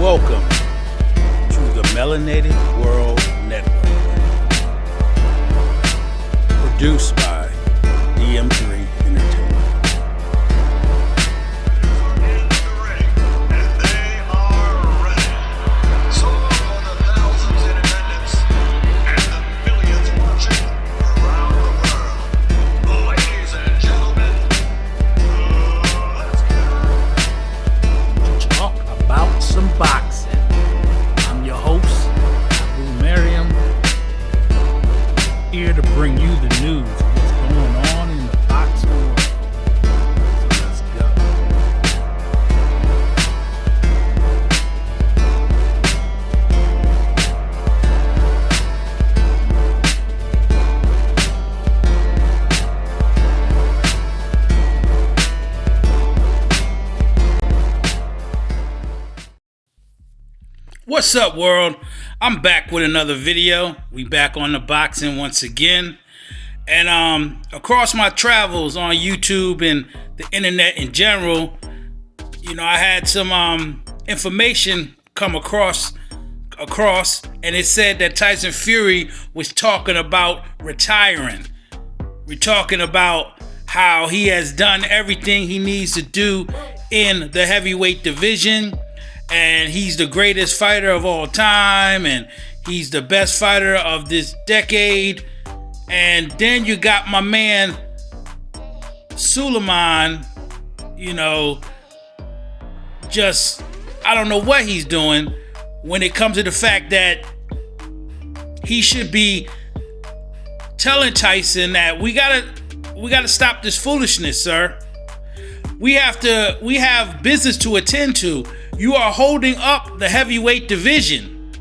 Welcome to the Melanated World Network, produced by DM3 Entertainment. Boxing. I'm your host, Abu Mariam, here to bring you the news of what's going on in the boxing world. So let's go. What's up, world? I'm back with another video. We back on the boxing once again. And across my travels on YouTube and the internet in general, I had some information come across, and it said that Tyson Fury was talking about retiring. We're talking about how he has done everything he needs to do in the heavyweight division. And he's the greatest fighter of all time, and he's the best fighter of this decade. And then you got my man Suleiman, just, I don't know what he's doing when it comes to the fact that he should be telling Tyson that we gotta stop this foolishness, sir. We have business to attend to. You are holding up the heavyweight division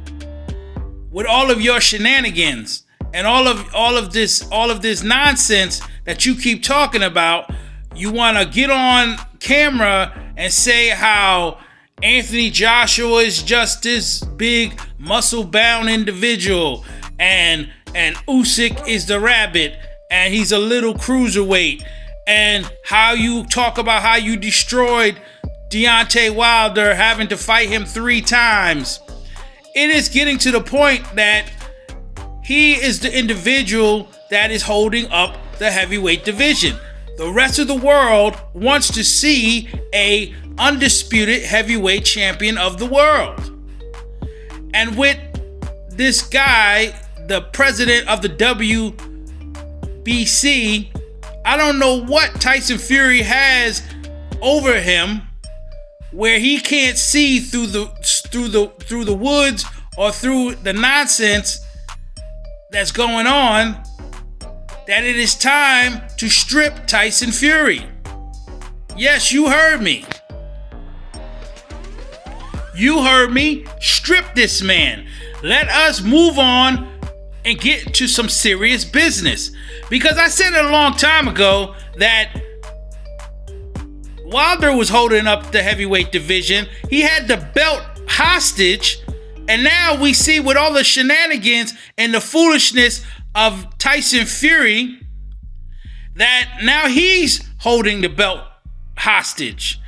with all of your shenanigans and all of this nonsense that you keep talking about. You want to get on camera and say how Anthony Joshua is just this big muscle-bound individual, and Usyk is the rabbit, and he's a little cruiserweight, and how you talk about how you destroyed Deontay Wilder, having to fight him 3 times. It is getting to the point that he is the individual that is holding up the heavyweight division. The rest of the world wants to see a undisputed heavyweight champion of the world. And with this guy, the president of the WBC, I don't know what Tyson Fury has over him, where he can't see through the woods or through the nonsense that's going on, that it is time to strip Tyson Fury. Yes, you heard me. You heard me. Strip this man. Let us move on and get to some serious business. Because I said it a long time ago that Wilder was holding up the heavyweight division. He had the belt hostage. And now we see with all the shenanigans and the foolishness of Tyson Fury that now he's holding the belt hostage.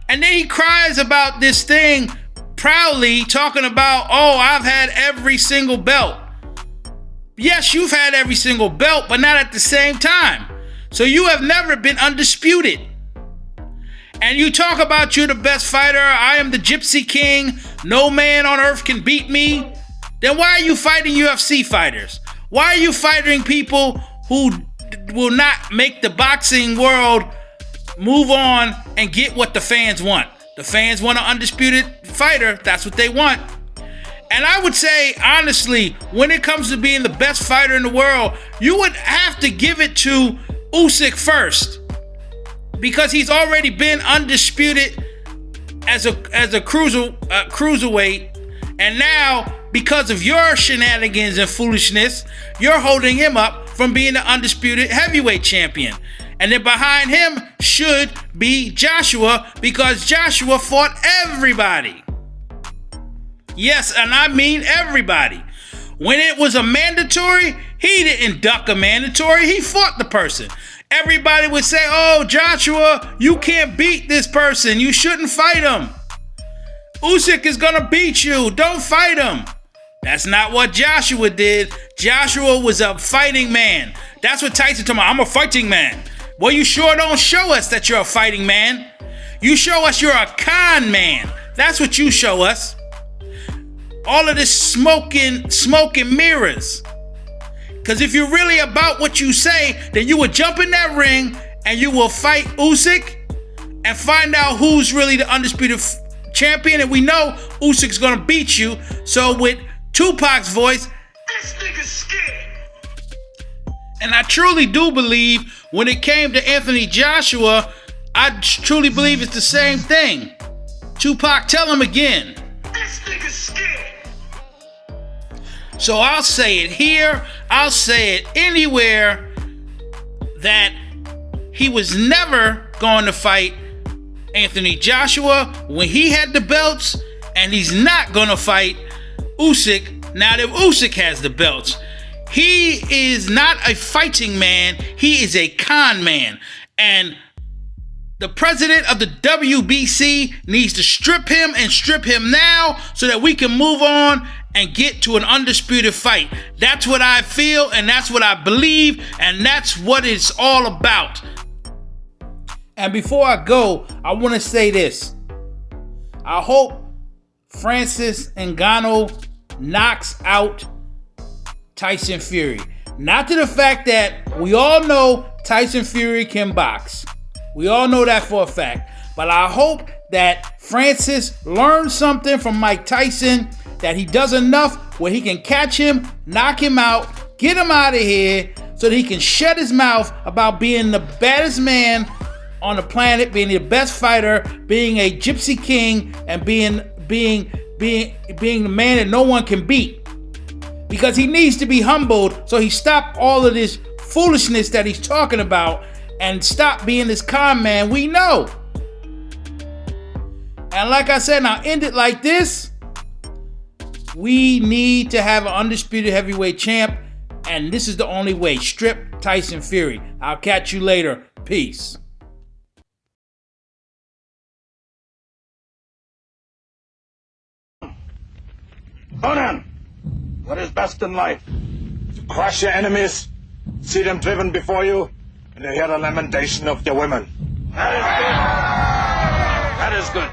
And then he cries about this thing proudly, talking about, oh, I've had every single belt. Yes, you've had every single belt, but not at the same time. So you have never been undisputed. And you talk about you're the best fighter, I am the Gypsy King, no man on earth can beat me. Then why are you fighting UFC fighters? Why are you fighting people who will not make the boxing world move on and get what the fans want? The fans want an undisputed fighter. That's what they want. And I would say, honestly, when it comes to being the best fighter in the world, you would have to give it to Usyk first. Because he's already been undisputed as a cruiserweight, and now because of your shenanigans and foolishness, you're holding him up from being the undisputed heavyweight champion. And then behind him should be Joshua, because Joshua fought everybody. Yes, and I mean everybody. When it was a mandatory, he didn't duck a mandatory, he fought the person. Everybody would say, oh, Joshua, you can't beat this person. You shouldn't fight him. Usyk is gonna beat you. Don't fight him. That's not what Joshua did. Joshua was a fighting man. That's what Tyson told me. I'm a fighting man. Well, you sure don't show us that you're a fighting man. You show us you're a con man. That's what you show us. All of this smoke and mirrors. Because if you're really about what you say, then you would jump in that ring and you will fight Usyk and find out who's really the undisputed champion. And we know Usyk's gonna beat you. So with Tupac's voice, this nigga's scared. And I truly do believe when it came to Anthony Joshua, I truly believe it's the same thing. Tupac, tell him again. This nigga's scared. So I'll say it here, I'll say it anywhere, that he was never going to fight Anthony Joshua when he had the belts, and he's not going to fight Usyk now that Usyk has the belts. He is not a fighting man, he is a con man. And the president of the WBC needs to strip him and strip him now so that we can move on and get to an undisputed fight. That's what I feel, and that's what I believe, and that's what it's all about. And before I go, I want to say this. I hope Francis Ngannou knocks out Tyson Fury. Not to the fact that we all know Tyson Fury can box. We all know that for a fact. But I hope that Francis learns something from Mike Tyson, that he does enough where he can catch him, knock him out, get him out of here, so that he can shut his mouth about being the baddest man on the planet, being the best fighter, being a gypsy king, and being the man that no one can beat. Because he needs to be humbled, so he stopped all of this foolishness that he's talking about and stop being this con man we know. And like I said, I'll end it like this. We need to have an undisputed heavyweight champ, and this is the only way. Strip Tyson Fury. I'll catch you later. Peace. Conan, what is best in life? To crush your enemies, see them driven before you, and to hear the lamentation of your women. That is good. That is good.